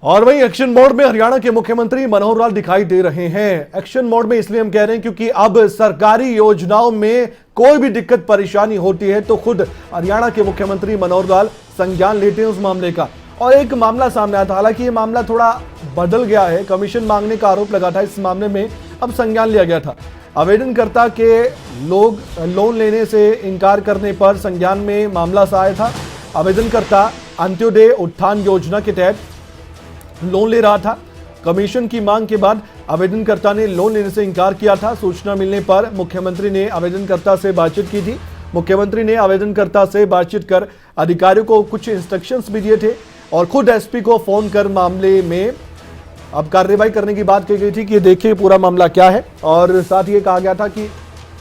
और वहीं action mode में हरियाणा के मुख्यमंत्री मनोहर लाल दिखाई दे रहे हैं। एक्शन मोड में इसलिए हम कह रहे हैं क्योंकि अब सरकारी योजनाओं में कोई भी दिक्कत परेशानी होती है तो खुद हरियाणा के मुख्यमंत्री मनोहर लाल संज्ञान लेते हैं उस मामले का। और एक मामला सामने आया था, हालांकि ये मामला थोड़ा बदल गया है। कमीशन मांगने का आरोप लगा था इस मामले में, अब संज्ञान लिया गया था। आवेदनकर्ता के लोग लोन लेने से इनकार करने पर संज्ञान में मामला आया था। आवेदनकर्ता अंत्योदय उत्थान योजना के तहत लोन ले रहा था। कमीशन की मांग के बाद आवेदनकर्ता ने लोन लेने से इनकार किया था। सूचना मिलने पर मुख्यमंत्री ने आवेदनकर्ता से बातचीत की थी। मुख्यमंत्री ने आवेदनकर्ता से बातचीत कर अधिकारियों को कुछ इंस्ट्रक्शंस भी दिए थे और खुद एसपी को फोन कर मामले में अब कार्रवाई करने की बात कही गई थी कि देखिए पूरा मामला क्या है, और साथ ही कहा गया था कि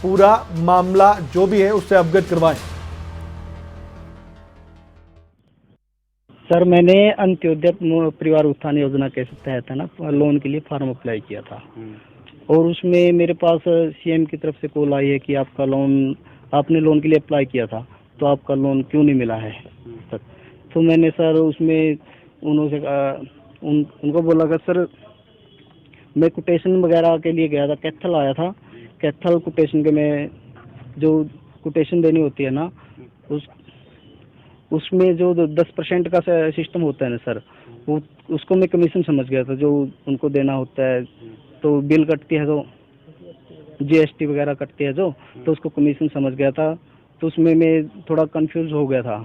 पूरा मामला जो भी है उससे अवगत करवाएं। सर, मैंने अंत्योदय परिवार उत्थान योजना के तहत है ना लोन के लिए फॉर्म अप्लाई किया था और उसमें मेरे पास सीएम की तरफ से कॉल आई है कि आपने लोन के लिए अप्लाई किया था तो आपका लोन क्यों नहीं मिला है सर। तो मैंने सर उसमें उनको बोला कि सर मैं कोटेशन वगैरह के लिए गया था, कैथल आया था। कैथल कोटेशन के में जो कोटेशन देनी होती है ना उसमें जो 10% का सिस्टम होता है ना सर, वो उसको मैं कमीशन समझ गया था जो उनको देना होता है। तो बिल कटती है तो जीएसटी वगैरह कटती है जो, तो उसको कमीशन समझ गया था। तो उसमें मैं थोड़ा कंफ्यूज हो गया था,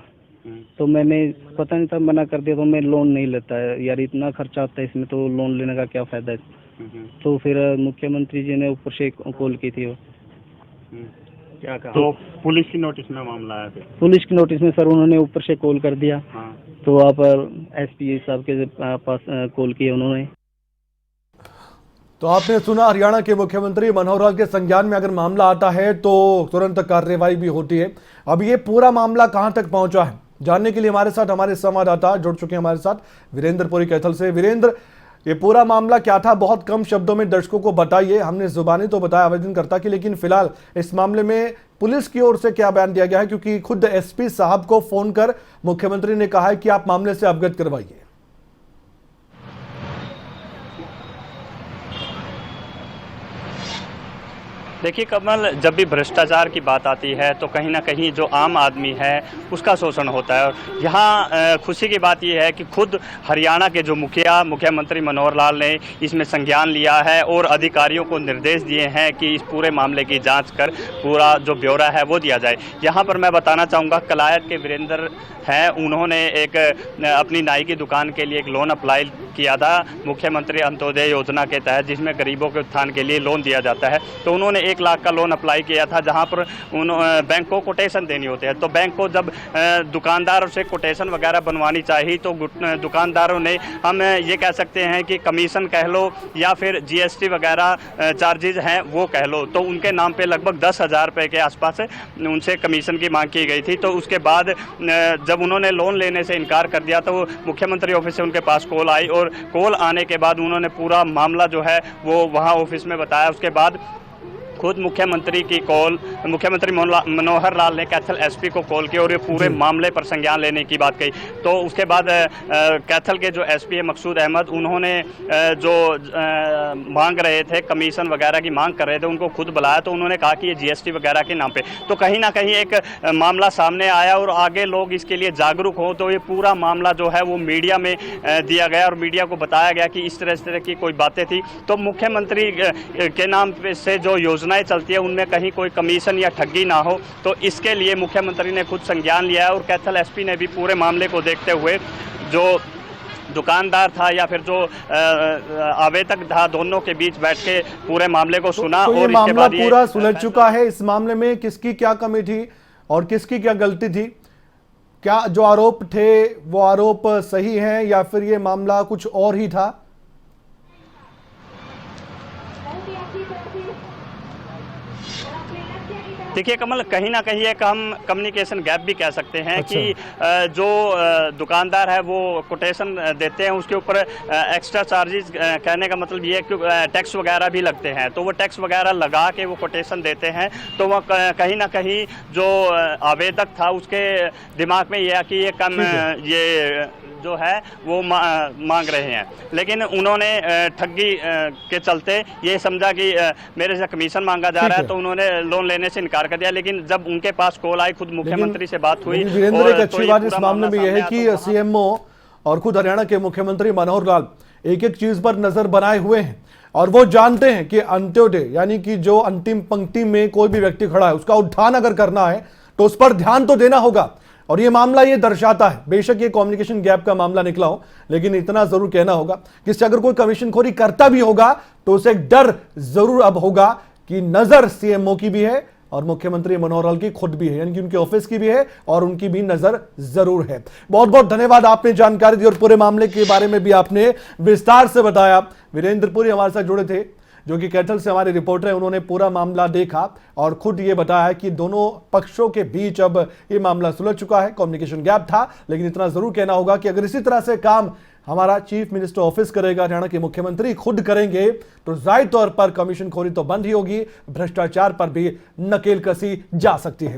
तो मैंने पता नहीं था, मना कर दिया। तो मैं लोन नहीं लेता है यार, इतना खर्चा आता है इसमें, तो लोन लेने का क्या फ़ायदा है। तो फिर मुख्यमंत्री जी ने ऊपर से कॉल की थी। क्या कहा? तो पुलिस की नोटिस में मामला आया फिर? पुलिस की नोटिस में सर उन्होंने ऊपर से कॉल कर दिया। हाँ। तो आप एसपी साहब के पास कॉल किए उन्होंने। तो आपने सुना, हरियाणा के मुख्यमंत्री मनोहर लाल के संज्ञान में अगर मामला आता है तो तुरंत कार्रवाई भी होती है। अब ये पूरा मामला कहां तक पहुंचा है जानने के लिए हमारे साथ हमारे संवाददाता जुड़ चुके हैं हमारे साथ वीरेंद्र पुरी कैथल से। वीरेंद्र, ये पूरा मामला क्या था, बहुत कम शब्दों में दर्शकों को बताइए। हमने जुबानी तो बताया आवेदनकर्ता की, लेकिन फिलहाल इस मामले में पुलिस की ओर से क्या बयान दिया गया है, क्योंकि खुद एसपी साहब को फोन कर मुख्यमंत्री ने कहा है कि आप मामले से अवगत करवाइए। देखिए कमल, जब भी भ्रष्टाचार की बात आती है तो कहीं ना कहीं जो आम आदमी है उसका शोषण होता है। और यहाँ खुशी की बात यह है कि खुद हरियाणा के जो मुख्यमंत्री मनोहर लाल ने इसमें संज्ञान लिया है और अधिकारियों को निर्देश दिए हैं कि इस पूरे मामले की जांच कर पूरा जो ब्यौरा है वो दिया जाए। यहाँ पर मैं बताना चाहूँगा, कलायत के वीरेंद्र हैं, उन्होंने एक अपनी नाई की दुकान के लिए एक लोन अप्लाई किया था मुख्यमंत्री अंत्योदय योजना के तहत, जिसमें गरीबों के उत्थान के लिए लोन दिया जाता है। तो उन्होंने 1 लाख का लोन अप्लाई किया था, जहां पर बैंक को कोटेशन देनी होती है। तो बैंक को जब दुकानदारों से कोटेशन वगैरह बनवानी चाहिए तो दुकानदारों ने, हम ये कह सकते हैं कि कमीशन कह लो या फिर जीएसटी वगैरह चार्जेज हैं वो कह लो, तो उनके नाम पे लगभग 10,000 रुपये के आसपास उनसे कमीशन की मांग की गई थी। तो उसके बाद जब उन्होंने लोन लेने से इनकार कर दिया तो मुख्यमंत्री ऑफिस से उनके पास कॉल आई और कॉल आने के बाद उन्होंने पूरा मामला जो है वो वहाँ ऑफिस में बताया। उसके बाद खुद मुख्यमंत्री मनोहर लाल ने कैथल एसपी को कॉल किया और ये पूरे मामले पर संज्ञान लेने की बात कही। तो उसके बाद कैथल के जो एसपी है मकसूद अहमद, उन्होंने जो मांग रहे थे कमीशन वगैरह की मांग कर रहे थे, उनको खुद बुलाया। तो उन्होंने कहा कि ये जीएसटी वगैरह के नाम पे, तो कहीं ना कहीं एक मामला सामने आया और आगे लोग इसके लिए जागरूक हो। तो ये पूरा मामला जो है वो मीडिया में दिया गया और मीडिया को बताया गया कि इस तरह की कोई बातें थी। तो मुख्यमंत्री के नाम से जो योजनाएं चलती है उनमें कहीं कोई कमीशन या ठगी ना हो, तो इसके लिए मुख्यमंत्री ने खुद संज्ञान लिया है। और कैथल एसपी ने भी पूरे मामले को देखते हुए जो दुकानदार था या फिर जो आवेदक था, दोनों के बीच बैठ के पूरे मामले को सुना। तो ये और मामला पूरा सुलझ चुका है। इस मामले में किसकी क्या कमी थी और किसकी क्या गलती थी? क्या जो आरोप थे वो आरोप सही हैं या फिर ये मामला कुछ और ही था? देखिए कमल, कहीं ना कहीं एक हम कम्युनिकेशन गैप भी कह सकते हैं। अच्छा। कि जो दुकानदार है वो कोटेशन देते हैं, उसके ऊपर एक्स्ट्रा चार्जेस, कहने का मतलब ये है कि टैक्स वगैरह भी लगते हैं। तो वो टैक्स वगैरह लगा के वो कोटेशन देते हैं। तो वह कहीं ना कहीं जो आवेदक था उसके दिमाग में यह कि ये जो है वो मांग रहे हैं। लेकिन उन्होंने ठगी के चलते ये समझा कि मेरे से कमीशन मांगा जा रहा है, तो उन्होंने लोन लेने से इनकार कर दिया। लेकिन जब उनके पास कॉल आई, खुद मुख्यमंत्री से बात हुई, वीरेंद्र, एक अच्छी तो बात ये इस पूरा मामले में मामला यह है सामने कि आया तो सीएमओ और खुद हरियाणा के मुख्यमंत्री मनोहर लाल एक एक चीज पर नजर बनाए हुए हैं और वो जानते हैं कि अंत्योदय यानी कि जो अंतिम पंक्ति में कोई भी व्यक्ति खड़ा है उसका उत्थान अगर करना है तो उस पर ध्यान तो देना होगा। और ये मामला ये दर्शाता है, बेशक ये कम्युनिकेशन गैप का मामला निकला हो, लेकिन इतना जरूर कहना होगा कि इससे अगर कोई कमीशनखोरी करता भी होगा तो उसे एक डर जरूर अब होगा कि नजर सीएमओ की भी है और मुख्यमंत्री मनोहर लाल की खुद भी है, यानी कि उनके ऑफिस की भी है और उनकी भी नजर जरूर है। बहुत बहुत धन्यवाद, आपने जानकारी दी और पूरे मामले के बारे में भी आपने विस्तार से बताया। वीरेंद्र पुरी हमारे साथ जुड़े थे, जो कि कैथल से हमारे रिपोर्टर हैं। उन्होंने पूरा मामला देखा और खुद ये बताया कि दोनों पक्षों के बीच अब ये मामला सुलझ चुका है। कम्युनिकेशन गैप था, लेकिन इतना जरूर कहना होगा कि अगर इसी तरह से काम हमारा चीफ मिनिस्टर ऑफिस करेगा, हरियाणा के मुख्यमंत्री खुद करेंगे, तो जाहिर तौर पर कमीशन खोरी तो बंद ही होगी, भ्रष्टाचार पर भी नकेल कसी जा सकती है।